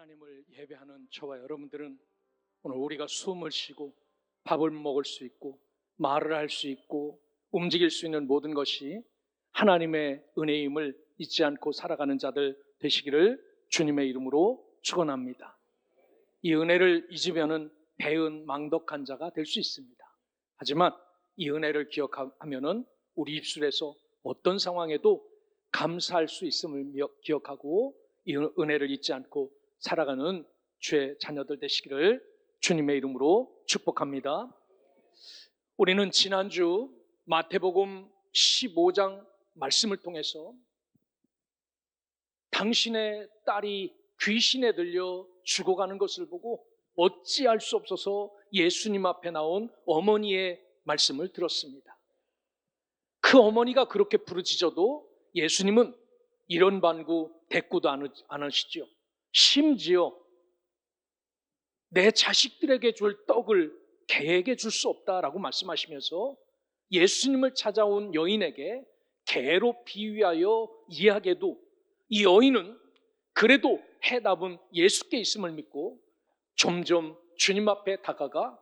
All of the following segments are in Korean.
하나님을 예배하는 저와 여러분들은 오늘 우리가 숨을 쉬고 밥을 먹을 수 있고 말을 할 수 있고 움직일 수 있는 모든 것이 하나님의 은혜임을 잊지 않고 살아가는 자들 되시기를 주님의 이름으로 축원합니다. 이 은혜를 잊으면은 배은망덕한 자가 될 수 있습니다. 하지만 이 은혜를 기억하면은 우리 입술에서 어떤 상황에도 감사할 수 있음을 기억하고 이 은혜를 잊지 않고 살아가는 주의 자녀들 되시기를 주님의 이름으로 축복합니다. 우리는 지난주 마태복음 15장 말씀을 통해서 당신의 딸이 귀신에 들려 죽어가는 것을 보고 어찌할 수 없어서 예수님 앞에 나온 어머니의 말씀을 들었습니다. 그 어머니가 그렇게 부르짖어도 예수님은 이런 반구 대꾸도 안 하시죠. 심지어 내 자식들에게 줄 떡을 개에게 줄 수 없다라고 말씀하시면서 예수님을 찾아온 여인에게 개로 비유하여 이야기해도 이 여인은 그래도 해답은 예수께 있음을 믿고 점점 주님 앞에 다가가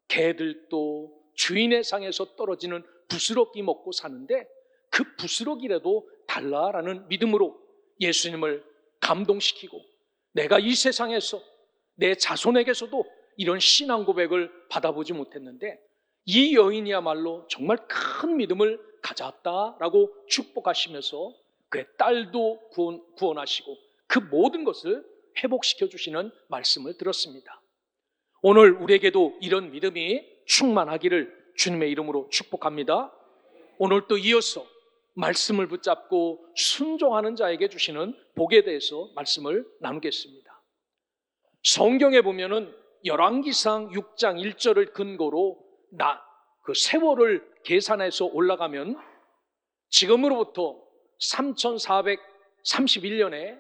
개들도 주인의 상에서 떨어지는 부스러기 먹고 사는데 그 부스러기라도 달라라는 믿음으로 예수님을 감동시키고 내가 이 세상에서 내 자손에게서도 이런 신앙 고백을 받아보지 못했는데 이 여인이야말로 정말 큰 믿음을 가졌다라고 축복하시면서 그의 딸도 구원하시고 그 모든 것을 회복시켜 주시는 말씀을 들었습니다. 오늘 우리에게도 이런 믿음이 충만하기를 주님의 이름으로 축복합니다. 오늘 또 이어서 말씀을 붙잡고 순종하는 자에게 주시는 복에 대해서 말씀을 나누겠습니다. 성경에 보면은 열왕기상 6장 1절을 근거로 그 세월을 계산해서 올라가면 지금으로부터 3431년에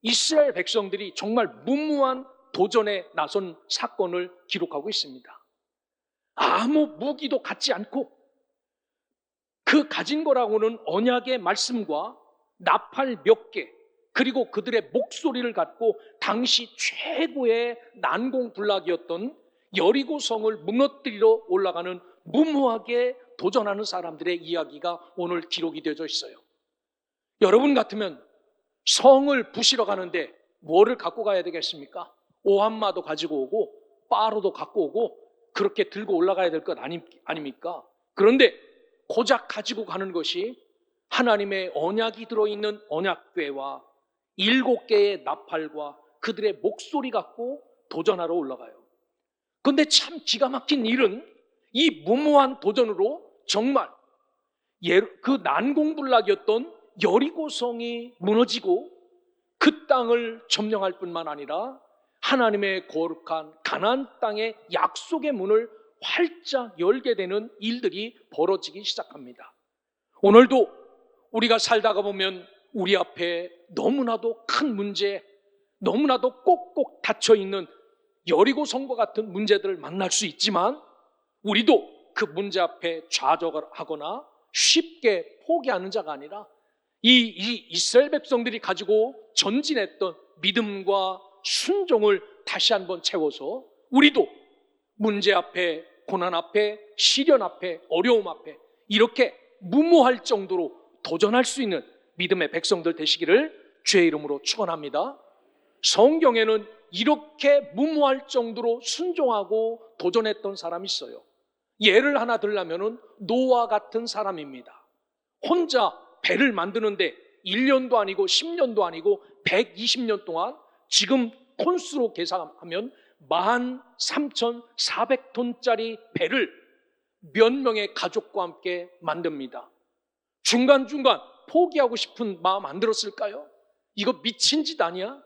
이스라엘 백성들이 정말 무모한 도전에 나선 사건을 기록하고 있습니다. 아무 무기도 갖지 않고 그 가진 거라고는 언약의 말씀과 나팔 몇 개, 그리고 그들의 목소리를 갖고 당시 최고의 난공불락이었던 여리고성을 무너뜨리러 올라가는 무모하게 도전하는 사람들의 이야기가 오늘 기록이 되어져 있어요. 여러분 같으면 성을 부시러 가는데 뭐를 갖고 가야 되겠습니까? 오한마도 가지고 오고 빠로도 갖고 오고 그렇게 들고 올라가야 될 것 아닙니까? 그런데 고작 가지고 가는 것이 하나님의 언약이 들어있는 언약궤와 7개의 나팔과 그들의 목소리 갖고 도전하러 올라가요. 그런데 참 기가 막힌 일은 이 무모한 도전으로 정말 그 난공불락이었던 여리고성이 무너지고 그 땅을 점령할 뿐만 아니라 하나님의 거룩한 가나안 땅의 약속의 문을 활짝 열게 되는 일들이 벌어지기 시작합니다. 오늘도 우리가 살다가 보면 우리 앞에 너무나도 큰 문제, 너무나도 꼭꼭 닫혀있는 여리고성과 같은 문제들을 만날 수 있지만 우리도 그 문제 앞에 좌절하거나 쉽게 포기하는 자가 아니라 이 이스라엘 백성들이 가지고 전진했던 믿음과 순종을 다시 한번 채워서 우리도 문제 앞에, 고난 앞에, 시련 앞에, 어려움 앞에 이렇게 무모할 정도로 도전할 수 있는 믿음의 백성들 되시기를 주의 이름으로 축원합니다. 성경에는 이렇게 무모할 정도로 순종하고 도전했던 사람이 있어요. 예를 하나 들자면 노아 같은 사람입니다. 혼자 배를 만드는데 1년도 아니고 10년도 아니고 120년 동안 지금 톤수로 계산하면 13,400톤짜리 배를 몇 명의 가족과 함께 만듭니다. 중간중간 포기하고 싶은 마음 안 들었을까요? 이거 미친 짓 아니야?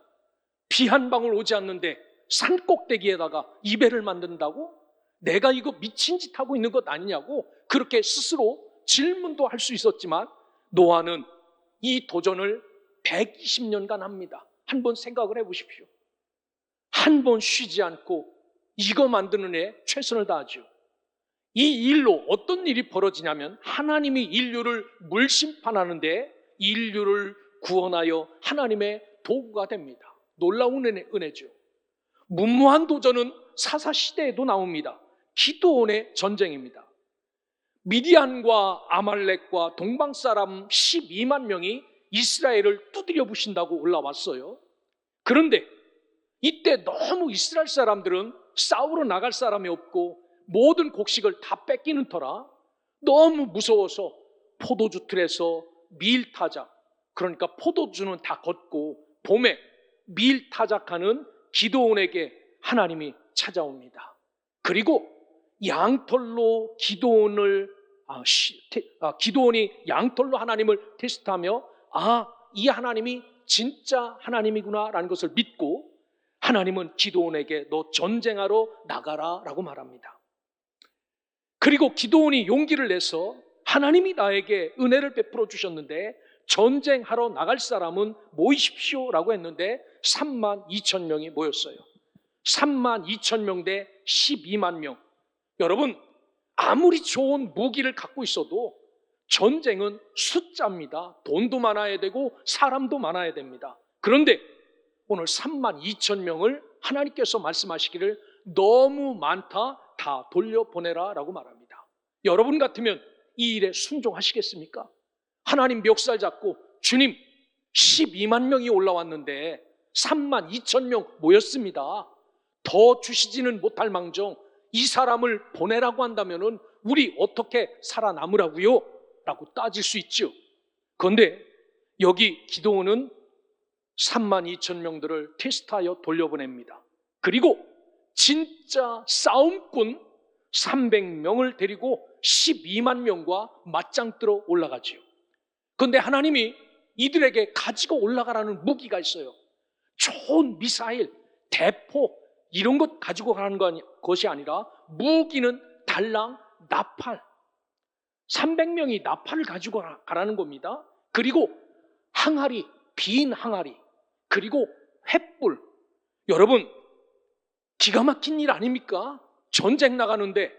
비 한 방울 오지 않는데 산 꼭대기에다가 이 배를 만든다고? 내가 이거 미친 짓 하고 있는 것 아니냐고 그렇게 스스로 질문도 할 수 있었지만 노아는 이 도전을 120년간 합니다. 한번 생각을 해보십시오. 한 번 쉬지 않고 이거 만드는 데 최선을 다하죠. 이 일로 어떤 일이 벌어지냐면 하나님이 인류를 물심판하는데 인류를 구원하여 하나님의 도구가 됩니다. 놀라운 은혜죠. 무모한 도전은 사사시대에도 나옵니다. 기드온의 전쟁입니다. 미디안과 아말렉과 동방사람 12만 명이 이스라엘을 두드려 부신다고 올라왔어요. 그런데 이때 너무 이스라엘 사람들은 싸우러 나갈 사람이 없고 모든 곡식을 다 뺏기는 터라 너무 무서워서 포도주 틀에서 밀타작, 그러니까 포도주는 다 걷고 봄에 밀타작하는 기드온에게 하나님이 찾아옵니다. 그리고 양털로 기드온이 양털로 하나님을 테스트하며 이 하나님이 진짜 하나님이구나 라는 것을 믿고 하나님은 기드온에게 너 전쟁하러 나가라 라고 말합니다. 그리고 기드온이 용기를 내서 하나님이 나에게 은혜를 베풀어 주셨는데 전쟁하러 나갈 사람은 모이십시오 라고 했는데 3만 2천 명이 모였어요. 3만 2천 명 대 12만 명. 여러분, 아무리 좋은 무기를 갖고 있어도 전쟁은 숫자입니다. 돈도 많아야 되고 사람도 많아야 됩니다. 그런데 오늘 3만 2천 명을 하나님께서 말씀하시기를 너무 많다, 다 돌려보내라 라고 말합니다. 여러분 같으면 이 일에 순종하시겠습니까? 하나님 멱살 잡고 주님 12만 명이 올라왔는데 3만 2천 명 모였습니다. 더 주시지는 못할 망정 이 사람을 보내라고 한다면 우리 어떻게 살아남으라고요? 라고 따질 수 있죠. 그런데 여기 기드온은 3만 2천 명들을 테스트하여 돌려보냅니다. 그리고 진짜 싸움꾼 300명을 데리고 12만 명과 맞짱 뜨러 올라가지요. 그런데 하나님이 이들에게 가지고 올라가라는 무기가 있어요. 좋은 미사일, 대포 이런 것 가지고 가는 것이 아니라 무기는 달랑, 나팔. 300명이 나팔을 가지고 가라는 겁니다. 그리고 항아리, 빈 항아리, 그리고 횃불. 여러분, 기가 막힌 일 아닙니까? 전쟁 나가는데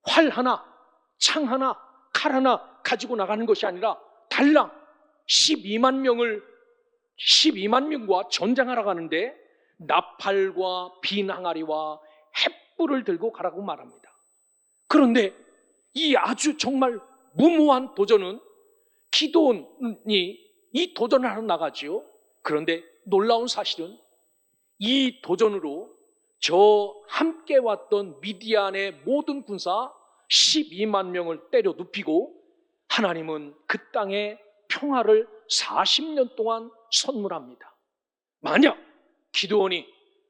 활 하나, 창 하나, 칼 하나 가지고 나가는 것이 아니라 달랑 12만 명과 전쟁하러 가는데 나팔과 빈 항아리와 횃불을 들고 가라고 말합니다. 그런데 이 아주 정말 무모한 도전은 기드온이 이 도전을 하러 나가지요. 그런데 놀라운 사실은 이 도전으로 저 함께 왔던 미디안의 모든 군사 12만 명을 때려 눕히고 하나님은 그 땅에 평화를 40년 동안 선물합니다. 만약 기드온이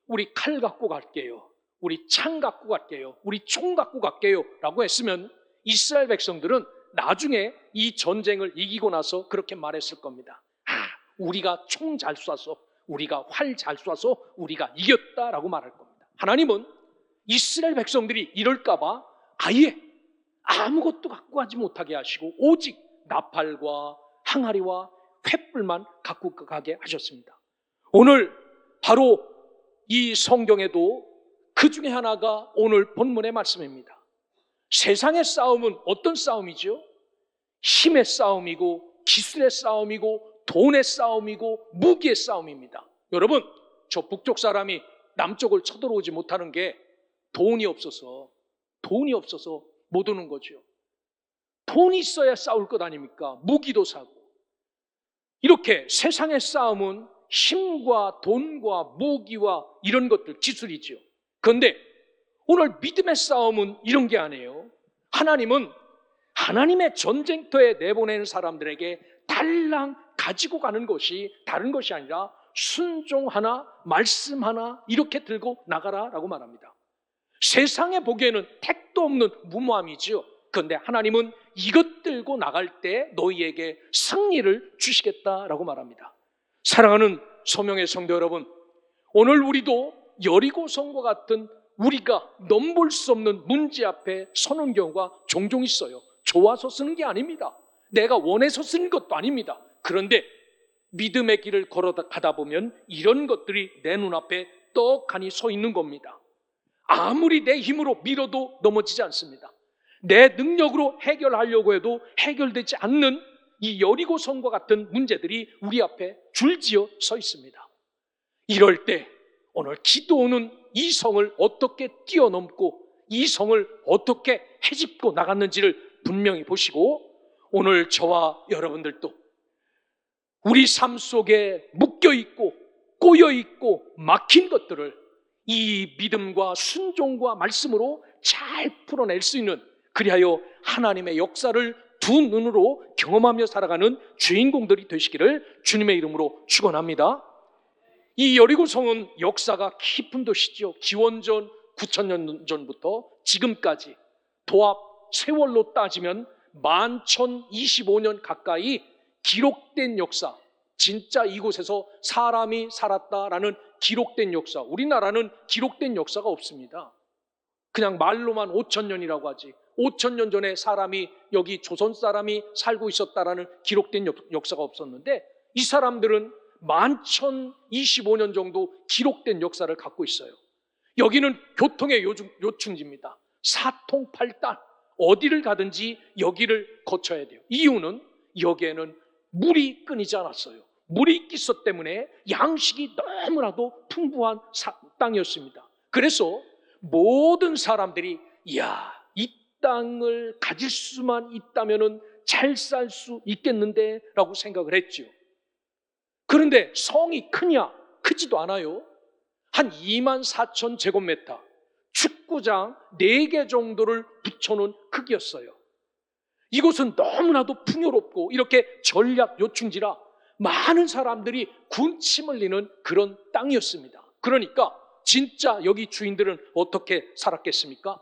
우리 칼 갖고 갈게요, 우리 창 갖고 갈게요, 우리 총 갖고 갈게요 라고 했으면 이스라엘 백성들은 나중에 이 전쟁을 이기고 나서 그렇게 말했을 겁니다. 우리가 총 잘 쏴서, 우리가 활 잘 쏴서 우리가 이겼다라고 말할 겁니다. 하나님은 이스라엘 백성들이 이럴까봐 아예 아무것도 갖고 가지 못하게 하시고 오직 나팔과 항아리와 횃불만 갖고 가게 하셨습니다. 오늘 바로 이 성경에도 그 중에 하나가 오늘 본문의 말씀입니다. 세상의 싸움은 어떤 싸움이죠? 힘의 싸움이고 기술의 싸움이고 돈의 싸움이고 무기의 싸움입니다. 여러분, 저 북쪽 사람이 남쪽을 쳐들어오지 못하는 게 돈이 없어서 못 오는 거죠. 돈이 있어야 싸울 것 아닙니까? 무기도 사고. 이렇게 세상의 싸움은 힘과 돈과 무기와 이런 것들, 기술이죠. 그런데 오늘 믿음의 싸움은 이런 게 아니에요. 하나님은 하나님의 전쟁터에 내보내는 사람들에게 달랑 가지고 가는 것이 다른 것이 아니라 순종 하나, 말씀 하나 이렇게 들고 나가라라고 말합니다. 세상에 보기에는 택도 없는 무모함이지요. 그런데 하나님은 이것 들고 나갈 때 너희에게 승리를 주시겠다라고 말합니다. 사랑하는 소명의 성도 여러분, 오늘 우리도 여리고성과 같은 우리가 넘볼 수 없는 문제 앞에 서는 경우가 종종 있어요. 좋아서 쓰는 게 아닙니다. 내가 원해서 쓰는 것도 아닙니다. 그런데 믿음의 길을 걸어가다 보면 이런 것들이 내 눈앞에 떡하니 서 있는 겁니다. 아무리 내 힘으로 밀어도 넘어지지 않습니다. 내 능력으로 해결하려고 해도 해결되지 않는 이 여리고성과 같은 문제들이 우리 앞에 줄지어 서 있습니다. 이럴 때 오늘 기도는 이 성을 어떻게 뛰어넘고 이 성을 어떻게 헤집고 나갔는지를 분명히 보시고, 오늘 저와 여러분들도 우리 삶 속에 묶여있고 꼬여있고 막힌 것들을 이 믿음과 순종과 말씀으로 잘 풀어낼 수 있는, 그리하여 하나님의 역사를 두 눈으로 경험하며 살아가는 주인공들이 되시기를 주님의 이름으로 축원합니다. 이 여리고성은 역사가 깊은 도시죠. 기원전 9,000년 전부터 지금까지 도합 세월로 따지면 11,025년 가까이 기록된 역사, 진짜 이곳에서 사람이 살았다라는 기록된 역사, 우리나라는 기록된 역사가 없습니다. 그냥 말로만 5,000년이라고 하지, 5,000년 전에 사람이 여기 조선 사람이 살고 있었다라는 기록된 역사가 없었는데, 이 사람들은 11,025년 정도 기록된 역사를 갖고 있어요. 여기는 교통의 요충지입니다. 사통팔단, 어디를 가든지 여기를 거쳐야 돼요. 이유는 여기에는 물이 끊이지 않았어요. 물이 있기 때문에 양식이 너무나도 풍부한 땅이었습니다. 그래서 모든 사람들이 이야, 이 땅을 가질 수만 있다면 잘 살 수 있겠는데 라고 생각을 했죠. 그런데 성이 크냐? 크지도 않아요. 한 24,000 제곱미터, 축구장 4개 정도를 붙여놓은 크기였어요. 이곳은 너무나도 풍요롭고 이렇게 전략 요충지라 많은 사람들이 군침 흘리는 그런 땅이었습니다. 그러니까 진짜 여기 주인들은 어떻게 살았겠습니까?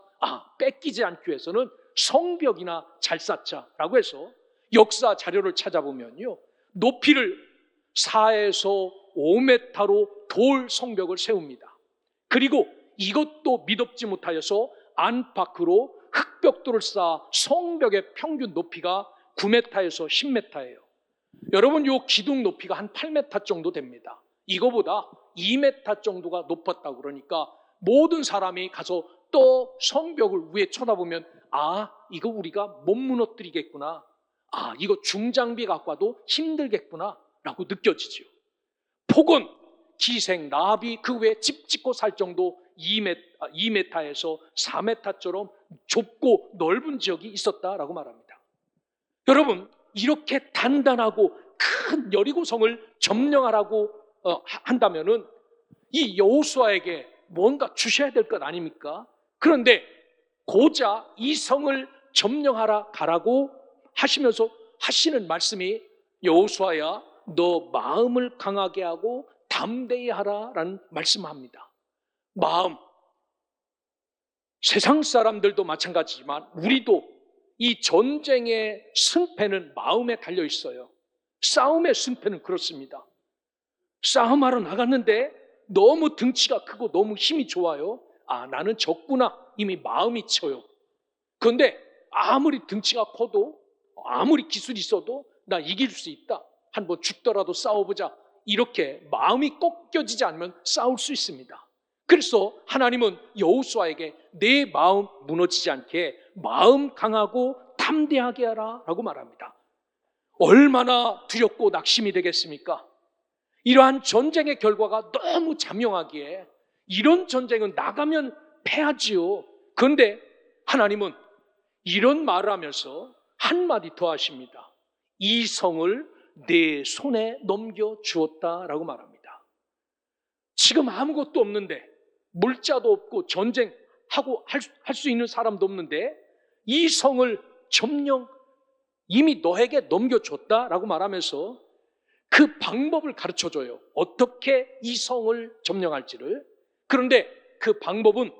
뺏기지 않기 위해서는 성벽이나 잘 쌓자라고 해서 역사 자료를 찾아보면요, 높이를 4에서 5m로 돌 성벽을 세웁니다. 그리고 이것도 미덥지 못하여서 안팎으로 흙벽돌을 쌓아 성벽의 평균 높이가 9m에서 10m예요. 여러분, 이 기둥 높이가 한 8m 정도 됩니다. 이거보다 2m 정도가 높았다고 그러니까 모든 사람이 가서 또 성벽을 위에 쳐다보면 이거 우리가 못 무너뜨리겠구나, 이거 중장비 갖고 와도 힘들겠구나 라고 느껴지죠. 폭은 기생, 나비 그 외에 집 짓고 살 정도 2m에서 4m처럼 좁고 넓은 지역이 있었다라고 말합니다. 여러분, 이렇게 단단하고 큰 여리고성을 점령하라고 한다면은 이 여호수아에게 뭔가 주셔야 될 것 아닙니까? 그런데 고작 이 성을 점령하라 가라고 하시면서 하시는 말씀이, 여호수아야, 너 마음을 강하게 하고 담대히 하라라는 말씀합니다. 마음, 세상 사람들도 마찬가지지만 우리도 이 전쟁의 승패는 마음에 달려 있어요. 싸움의 승패는 그렇습니다. 싸움하러 나갔는데 너무 등치가 크고 너무 힘이 좋아요. 나는 졌구나, 이미 마음이 쳐요. 그런데 아무리 등치가 커도 아무리 기술이 있어도 나 이길 수 있다, 한번 죽더라도 싸워보자, 이렇게 마음이 꺾여지지 않으면 싸울 수 있습니다. 그래서 하나님은 여호수아에게 내 마음 무너지지 않게 마음 강하고 담대하게 하라 라고 말합니다. 얼마나 두렵고 낙심이 되겠습니까? 이러한 전쟁의 결과가 너무 자명하기에 이런 전쟁은 나가면 패하지요. 그런데 하나님은 이런 말을 하면서 한마디 더 하십니다. 이 성을 내 손에 넘겨주었다라고 말합니다. 지금 아무것도 없는데, 물자도 없고 전쟁하고 할 수 있는 사람도 없는데 이 성을 점령 이미 너에게 넘겨줬다라고 말하면서 그 방법을 가르쳐줘요. 어떻게 이 성을 점령할지를. 그런데 그 방법은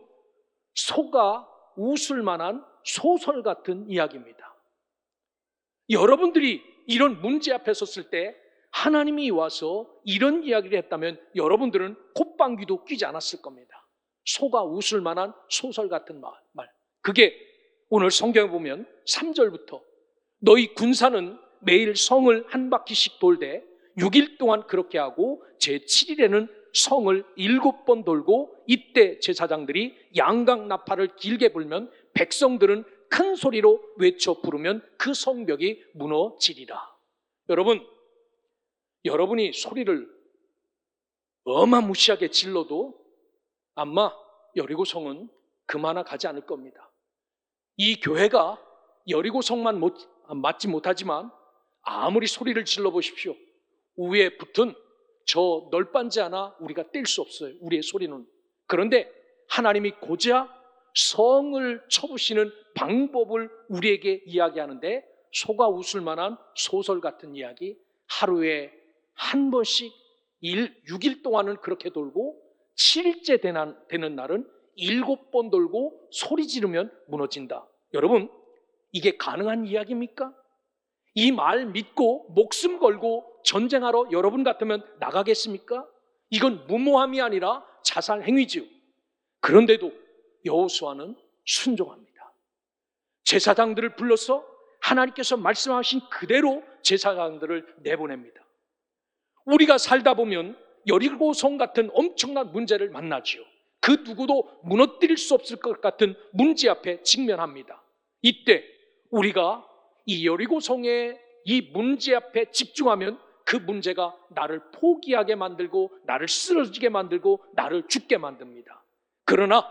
소가 웃을 만한 소설 같은 이야기입니다. 여러분들이 이런 문제 앞에 섰을 때 하나님이 와서 이런 이야기를 했다면 여러분들은 콧방귀도 뀌지 않았을 겁니다. 소가 웃을 만한 소설 같은 말. 그게 오늘 성경에 보면 3절부터 너희 군사는 매일 성을 한 바퀴씩 돌되 6일 동안 그렇게 하고 제7일에는 성을 7번 돌고, 이때 제사장들이 양각 나팔을 길게 불면 백성들은 큰 소리로 외쳐 부르면 그 성벽이 무너지리라. 여러분, 여러분이 소리를 어마무시하게 질러도 아마 여리고성은 그마나 가지 않을 겁니다. 이 교회가 여리고성만 맞지 못하지만 아무리 소리를 질러 보십시오. 위에 붙은 저 널빤지 하나 우리가 뗄 수 없어요. 우리의 소리는. 그런데 하나님이 고작 성을 쳐부시는 방법을 우리에게 이야기하는데 소가 웃을 만한 소설 같은 이야기, 하루에 한 번씩 6일 동안은 그렇게 돌고 7일째 되는 날은 7번 돌고 소리 지르면 무너진다. 여러분, 이게 가능한 이야기입니까? 이 말 믿고 목숨 걸고 전쟁하러 여러분 같으면 나가겠습니까? 이건 무모함이 아니라 자살 행위지요. 그런데도 여호수아는 순종합니다. 제사장들을 불러서 하나님께서 말씀하신 그대로 제사장들을 내보냅니다. 우리가 살다 보면 여리고성 같은 엄청난 문제를 만나지요. 그 누구도 무너뜨릴 수 없을 것 같은 문제 앞에 직면합니다. 이때 우리가 이 여리고성의 이 문제 앞에 집중하면 그 문제가 나를 포기하게 만들고 나를 쓰러지게 만들고 나를 죽게 만듭니다. 그러나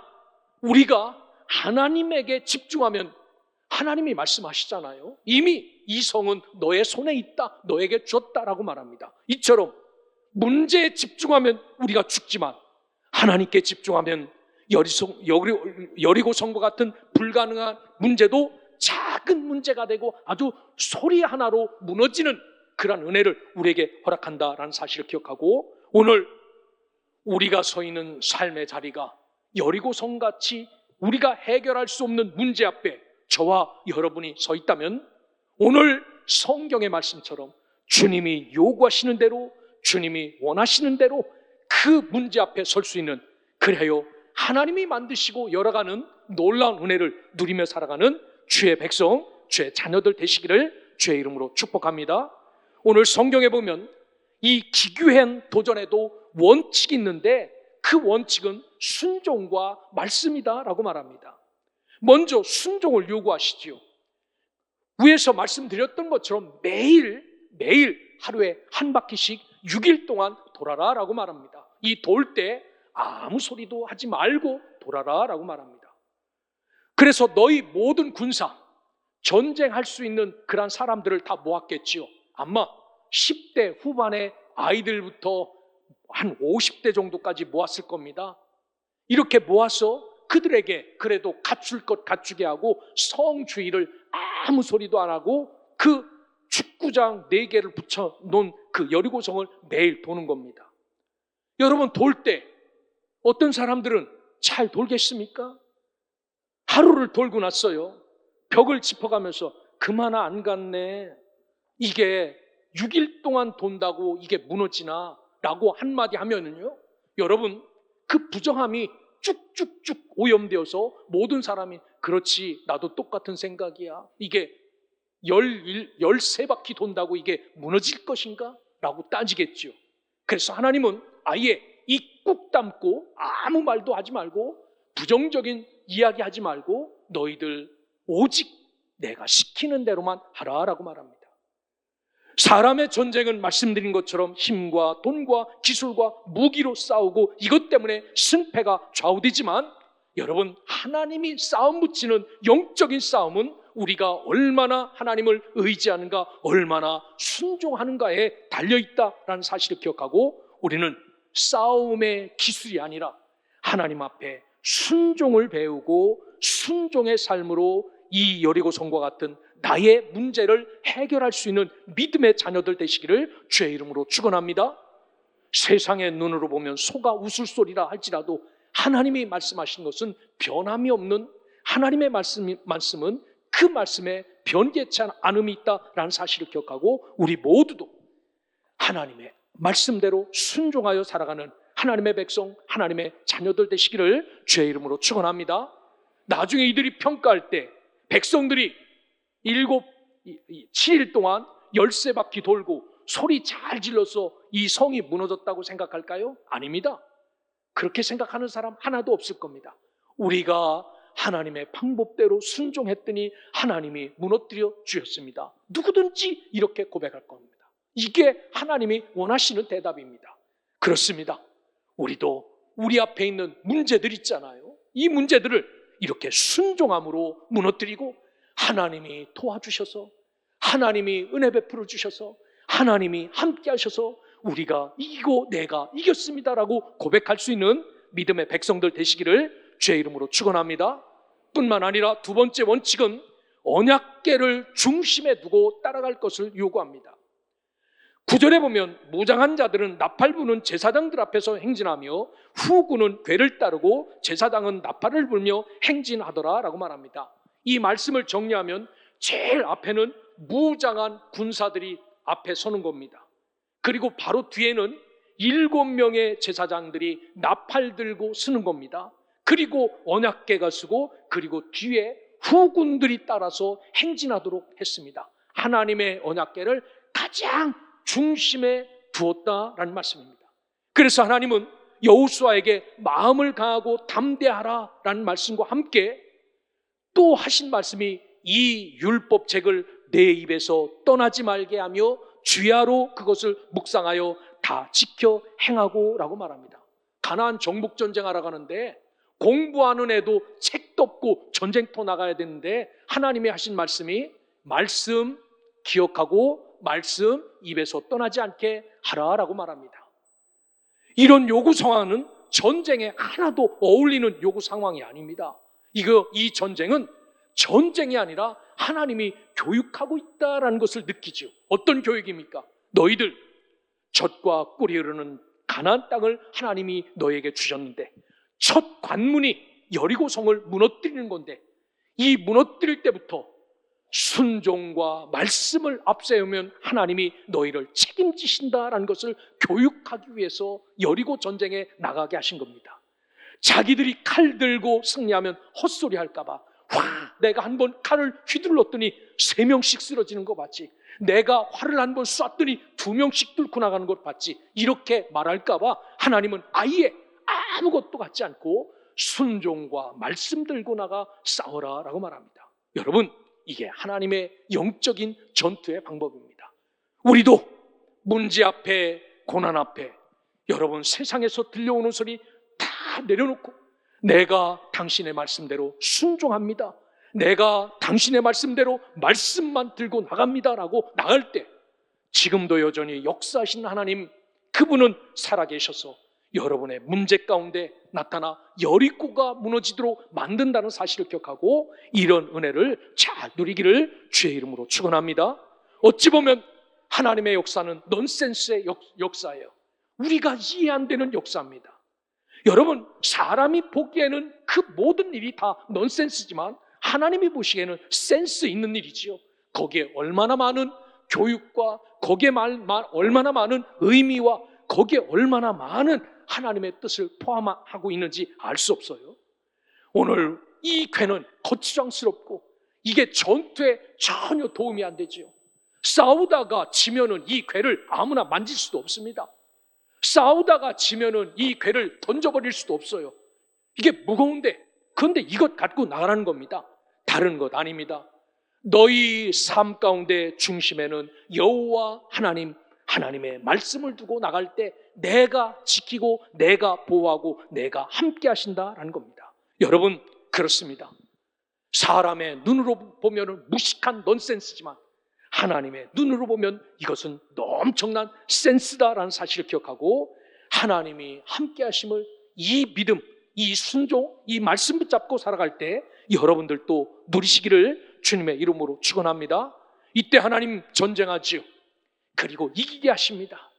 우리가 하나님에게 집중하면 하나님이 말씀하시잖아요. 이미 이 성은 너의 손에 있다, 너에게 줬다라고 말합니다. 이처럼 문제에 집중하면 우리가 죽지만 하나님께 집중하면 여리고성과 같은 불가능한 문제도 작은 문제가 되고 아주 소리 하나로 무너지는 그런 은혜를 우리에게 허락한다라는 사실을 기억하고, 오늘 우리가 서 있는 삶의 자리가 여리고성같이 우리가 해결할 수 없는 문제 앞에 저와 여러분이 서 있다면 오늘 성경의 말씀처럼 주님이 요구하시는 대로, 주님이 원하시는 대로 그 문제 앞에 설 수 있는, 그래요 하나님이 만드시고 열어가는 놀라운 은혜를 누리며 살아가는 주의 백성, 주의 자녀들 되시기를 주의 이름으로 축복합니다. 오늘 성경에 보면 이 기괴한 도전에도 원칙이 있는데 그 원칙은 순종과 말씀이다라고 말합니다. 먼저 순종을 요구하시지요. 위에서 말씀드렸던 것처럼 매일 하루에 한 바퀴씩 6일 동안 돌아라 라고 말합니다. 이 돌 때 아무 소리도 하지 말고 돌아라 라고 말합니다. 그래서 너희 모든 군사, 전쟁할 수 있는 그런 사람들을 다 모았겠지요. 아마 10대 후반의 아이들부터 한 50대 정도까지 모았을 겁니다. 이렇게 모아서 그들에게 그래도 갖출 것 갖추게 하고 성주의를 아무 소리도 안 하고 그 축구장 4개를 붙여놓은 그 여리고성을 매일 도는 겁니다. 여러분, 돌 때 어떤 사람들은 잘 돌겠습니까? 하루를 돌고 났어요. 벽을 짚어가면서 그만 안 갔네. 이게 6일 동안 돈다고 이게 무너지나? 라고 한마디 하면은요, 여러분, 그 부정함이 쭉쭉쭉 오염되어서 모든 사람이 그렇지, 나도 똑같은 생각이야. 이게 13바퀴 돈다고 이게 무너질 것인가? 라고 따지겠죠. 그래서 하나님은 아예 입 꾹 담고 아무 말도 하지 말고 부정적인 이야기 하지 말고 너희들 오직 내가 시키는 대로만 하라라고 말합니다. 사람의 전쟁은 말씀드린 것처럼 힘과 돈과 기술과 무기로 싸우고 이것 때문에 승패가 좌우되지만 여러분, 하나님이 싸움 붙이는 영적인 싸움은 우리가 얼마나 하나님을 의지하는가, 얼마나 순종하는가에 달려있다라는 사실을 기억하고 우리는 싸움의 기술이 아니라 하나님 앞에 순종을 배우고 순종의 삶으로 이 여리고성과 같은 나의 문제를 해결할 수 있는 믿음의 자녀들 되시기를 주의 이름으로 축원합니다. 세상의 눈으로 보면 소가 웃을소리라 할지라도 하나님이 말씀하신 것은 변함이 없는 하나님의 말씀은 그 말씀에 변개치 않음이 있다라는 사실을 기억하고 우리 모두도 하나님의 말씀대로 순종하여 살아가는 하나님의 백성, 하나님의 자녀들 되시기를 주의 이름으로 축원합니다. 나중에 이들이 평가할 때 백성들이 7일 동안 13바퀴 돌고 소리 잘 질러서 이 성이 무너졌다고 생각할까요? 아닙니다. 그렇게 생각하는 사람 하나도 없을 겁니다. 우리가 하나님의 방법대로 순종했더니 하나님이 무너뜨려 주셨습니다. 누구든지 이렇게 고백할 겁니다. 이게 하나님이 원하시는 대답입니다. 그렇습니다. 우리도 우리 앞에 있는 문제들 있잖아요. 이 문제들을 이렇게 순종함으로 무너뜨리고 하나님이 도와주셔서, 하나님이 은혜 베풀어 주셔서, 하나님이 함께 하셔서 우리가 이기고 내가 이겼습니다라고 고백할 수 있는 믿음의 백성들 되시기를 주의 이름으로 축원합니다. 뿐만 아니라 두 번째 원칙은 언약궤를 중심에 두고 따라갈 것을 요구합니다. 9절에 보면 무장한 자들은 나팔 부는 제사장들 앞에서 행진하며 후군은 궤를 따르고 제사장은 나팔을 불며 행진하더라 라고 말합니다. 이 말씀을 정리하면 제일 앞에는 무장한 군사들이 앞에 서는 겁니다. 그리고 바로 뒤에는 7명의 제사장들이 나팔 들고 서는 겁니다. 그리고 언약궤가 서고, 그리고 뒤에 후군들이 따라서 행진하도록 했습니다. 하나님의 언약궤를 가장 중심에 두었다라는 말씀입니다. 그래서 하나님은 여호수아에게 마음을 강하고 담대하라라는 말씀과 함께 또 하신 말씀이 이 율법책을 내 입에서 떠나지 말게 하며 주야로 그것을 묵상하여 다 지켜 행하고 라고 말합니다. 가나안 정복 전쟁하러 가는데 공부하는 애도 책도 없고 전쟁터 나가야 되는데 하나님이 하신 말씀이 말씀 기억하고 말씀 입에서 떠나지 않게 하라라고 말합니다. 이런 요구 상황은 전쟁에 하나도 어울리는 요구 상황이 아닙니다. 이 전쟁은 전쟁이 아니라 하나님이 교육하고 있다라는 것을 느끼죠. 어떤 교육입니까? 너희들 젖과 꿀이 흐르는 가나안 땅을 하나님이 너에게 주셨는데 첫 관문이 여리고성을 무너뜨리는 건데 이 무너뜨릴 때부터 순종과 말씀을 앞세우면 하나님이 너희를 책임지신다라는 것을 교육하기 위해서 여리고 전쟁에 나가게 하신 겁니다. 자기들이 칼 들고 승리하면 헛소리 할까 봐 내가 한번 칼을 휘둘렀더니 3명씩 쓰러지는 거 봤지, 내가 활을 한번 쐈더니 2명씩 뚫고 나가는 걸 봤지, 이렇게 말할까 봐 하나님은 아예 아무것도 갖지 않고 순종과 말씀 들고 나가 싸워라 라고 말합니다. 여러분, 이게 하나님의 영적인 전투의 방법입니다. 우리도 문제 앞에, 고난 앞에, 여러분 세상에서 들려오는 소리 다 내려놓고 내가 당신의 말씀대로 순종합니다, 내가 당신의 말씀대로 말씀만 들고 나갑니다 라고 나갈 때 지금도 여전히 역사하신 하나님, 그분은 살아계셔서 여러분의 문제 가운데 나타나 여리고가 무너지도록 만든다는 사실을 기억하고 이런 은혜를 잘 누리기를 주의 이름으로 축원합니다. 어찌 보면 하나님의 역사는 넌센스의 역사예요. 우리가 이해 안 되는 역사입니다. 여러분, 사람이 보기에는 그 모든 일이 다 넌센스지만 하나님이 보시기에는 센스 있는 일이지요. 거기에 얼마나 많은 교육과 거기에 얼마나 많은 의미와 거기에 얼마나 많은 하나님의 뜻을 포함하고 있는지 알 수 없어요. 오늘 이 궤는 거추장스럽고 이게 전투에 전혀 도움이 안 되지요. 싸우다가 지면은 이 궤를 아무나 만질 수도 없습니다. 싸우다가 지면은 이 궤를 던져버릴 수도 없어요. 이게 무거운데, 그런데 이것 갖고 나가라는 겁니다. 다른 것 아닙니다. 너희 삶 가운데 중심에는 여호와 하나님의 말씀을 두고 나갈 때 내가 지키고 내가 보호하고 내가 함께 하신다라는 겁니다. 여러분, 그렇습니다. 사람의 눈으로 보면 무식한 넌센스지만 하나님의 눈으로 보면 이것은 엄청난 센스다라는 사실을 기억하고 하나님이 함께 하심을, 이 믿음, 이 순종, 이 말씀 붙잡고 살아갈 때 여러분들도 누리시기를 주님의 이름으로 축원합니다. 이때 하나님 전쟁하지요. 그리고 이기게 하십니다.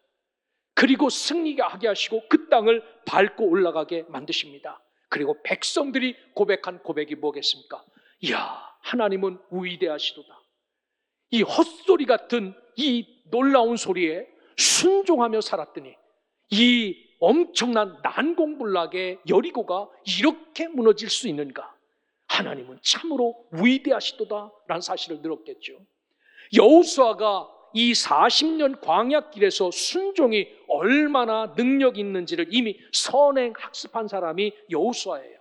그리고 승리하게 하시고 그 땅을 밟고 올라가게 만드십니다. 그리고 백성들이 고백한 고백이 뭐겠습니까? 이야, 하나님은 위대하시도다. 이 헛소리 같은 이 놀라운 소리에 순종하며 살았더니 이 엄청난 난공불락의 여리고가 이렇게 무너질 수 있는가? 하나님은 참으로 위대하시도다라는 사실을 들었겠죠. 여호수아가 이 40년 광야길에서 순종이 얼마나 능력이 있는지를 이미 선행 학습한 사람이 여호수아예요.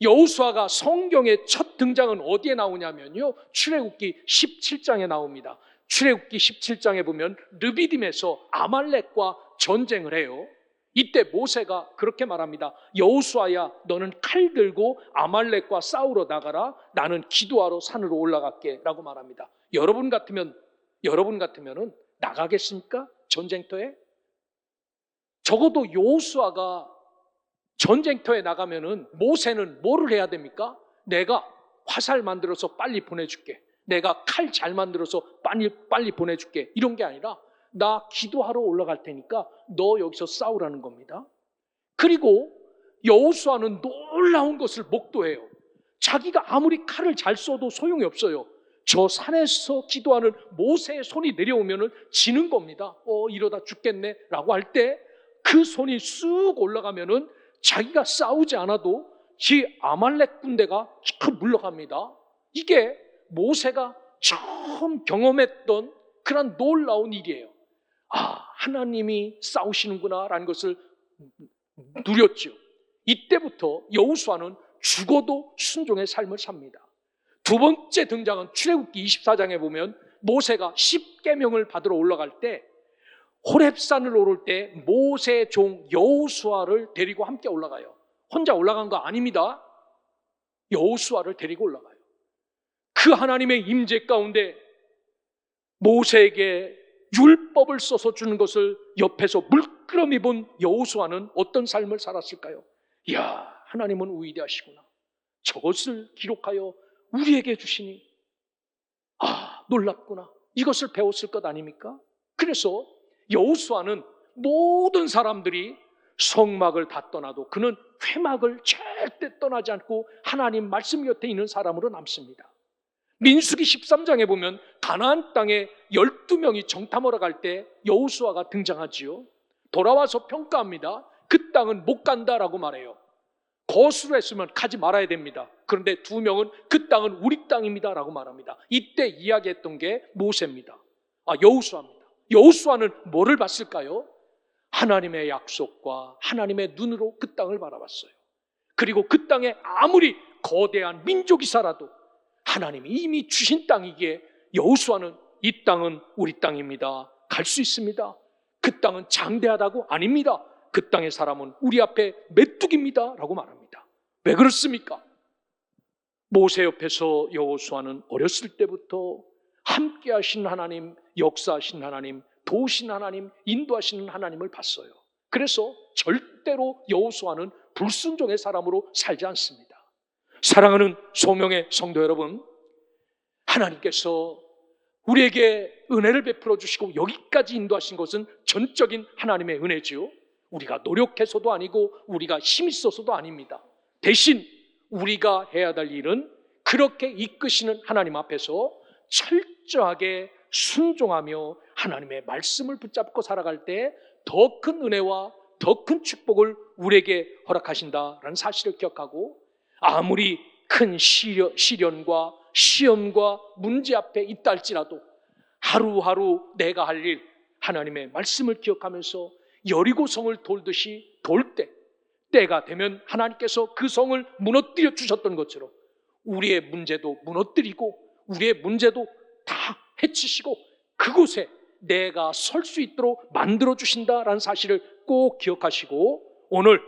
여호수아가 성경의 첫 등장은 어디에 나오냐면요, 출애굽기 17장에 나옵니다. 출애굽기 17장에 보면 르비딤에서 아말렉과 전쟁을 해요. 이때 모세가 그렇게 말합니다. 여호수아야, 너는 칼 들고 아말렉과 싸우러 나가라. 나는 기도하러 산으로 올라갈게 라고 말합니다. 여러분 같으면은 나가겠습니까? 전쟁터에? 적어도 여호수아가 전쟁터에 나가면은 모세는 뭐를 해야 됩니까? 내가 화살 만들어서 빨리 보내줄게. 내가 칼 잘 만들어서 빨리 보내줄게. 이런 게 아니라 나 기도하러 올라갈 테니까 너 여기서 싸우라는 겁니다. 그리고 여호수아는 놀라운 것을 목도해요. 자기가 아무리 칼을 잘 쏘도 소용이 없어요. 저 산에서 기도하는 모세의 손이 내려오면은 지는 겁니다. 이러다 죽겠네 라고 할 때 그 손이 쑥 올라가면은 자기가 싸우지 않아도 이 아말렉 군대가 쭉 물러갑니다. 이게 모세가 처음 경험했던 그런 놀라운 일이에요. 하나님이 싸우시는구나 라는 것을 누렸죠. 이때부터 여호수아는 죽어도 순종의 삶을 삽니다. 두 번째 등장은 출애굽기 24장에 보면 모세가 십계명을 받으러 올라갈 때 호렙산을 오를 때 모세의 종 여호수아를 데리고 함께 올라가요. 혼자 올라간 거 아닙니다. 여호수아를 데리고 올라가요. 그 하나님의 임재 가운데 모세에게 율법을 써서 주는 것을 옆에서 물끄러미 본 여호수아는 어떤 삶을 살았을까요? 이야, 하나님은 위대하시구나. 저것을 기록하여 우리에게 주시니 놀랍구나. 이것을 배웠을 것 아닙니까? 그래서 여호수아는 모든 사람들이 성막을 다 떠나도 그는 회막을 절대 떠나지 않고 하나님 말씀 곁에 있는 사람으로 남습니다. 민수기 13장에 보면 가나안 땅에 12명이 정탐하러 갈 때 여호수아가 등장하지요. 돌아와서 평가합니다. 그 땅은 못 간다라고 말해요. 거수를 했으면 가지 말아야 됩니다. 그런데 2명은 그 땅은 우리 땅입니다 라고 말합니다. 이때 이야기했던 게 모세입니다. 여호수아입니다. 여호수아는 뭐를 봤을까요? 하나님의 약속과 하나님의 눈으로 그 땅을 바라봤어요. 그리고 그 땅에 아무리 거대한 민족이 살아도 하나님이 이미 주신 땅이기에 여호수아는 이 땅은 우리 땅입니다. 갈 수 있습니다. 그 땅은 장대하다고? 아닙니다. 그 땅의 사람은 우리 앞에 메뚜기입니다 라고 말합니다. 왜 그렇습니까? 모세 옆에서 여호수아는 어렸을 때부터 함께 하신 하나님, 역사하신 하나님, 도우신 하나님, 인도하시는 하나님을 봤어요. 그래서 절대로 여호수아는 불순종의 사람으로 살지 않습니다. 사랑하는 소명의 성도 여러분, 하나님께서 우리에게 은혜를 베풀어 주시고 여기까지 인도하신 것은 전적인 하나님의 은혜지요. 우리가 노력해서도 아니고 우리가 힘있어서도 아닙니다. 대신 우리가 해야 될 일은 그렇게 이끄시는 하나님 앞에서 철저하게 순종하며 하나님의 말씀을 붙잡고 살아갈 때 더 큰 은혜와 더 큰 축복을 우리에게 허락하신다라는 사실을 기억하고, 아무리 큰 시련과 시험과 문제 앞에 있다 할지라도 하루하루 내가 할 일, 하나님의 말씀을 기억하면서 여리고성을 돌듯이 돌 때, 때가 되면 하나님께서 그 성을 무너뜨려 주셨던 것처럼 우리의 문제도 무너뜨리고 우리의 문제도 다 해치시고 그곳에 내가 설 수 있도록 만들어 주신다라는 사실을 꼭 기억하시고, 오늘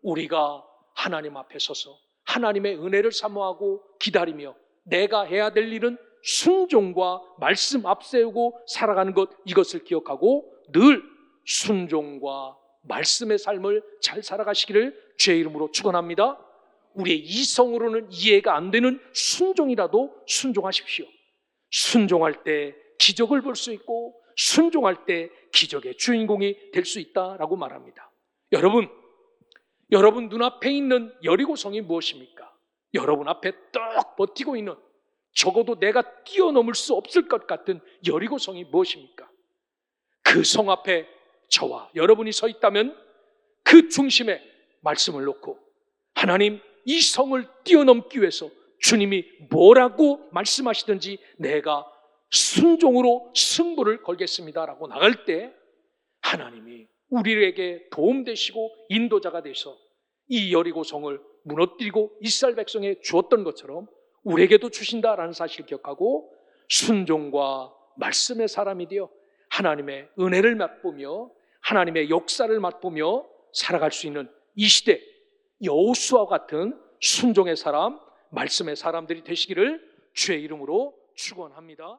우리가 하나님 앞에 서서 하나님의 은혜를 사모하고 기다리며 내가 해야 될 일은 순종과 말씀 앞세우고 살아가는 것, 이것을 기억하고 늘 순종과 말씀의 삶을 잘 살아가시기를 주의 이름으로 축원합니다. 우리의 이성으로는 이해가 안 되는 순종이라도 순종하십시오. 순종할 때 기적을 볼 수 있고 순종할 때 기적의 주인공이 될 수 있다라고 말합니다. 여러분 눈앞에 있는 여리고성이 무엇입니까? 여러분 앞에 딱 버티고 있는, 적어도 내가 뛰어넘을 수 없을 것 같은 여리고성이 무엇입니까? 그 성 앞에 저와 여러분이 서 있다면 그 중심에 말씀을 놓고, 하나님, 이 성을 뛰어넘기 위해서 주님이 뭐라고 말씀하시든지 내가 순종으로 승부를 걸겠습니다라고 나갈 때 하나님이 우리에게 도움되시고 인도자가 되셔 이 여리고성을 무너뜨리고 이스라엘 백성에 주었던 것처럼 우리에게도 주신다라는 사실을 기억하고 순종과 말씀의 사람이 되어 하나님의 은혜를 맛보며 하나님의 역사를 맛보며 살아갈 수 있는 이 시대 여호수아와 같은 순종의 사람, 말씀의 사람들이 되시기를 주의 이름으로 축원합니다.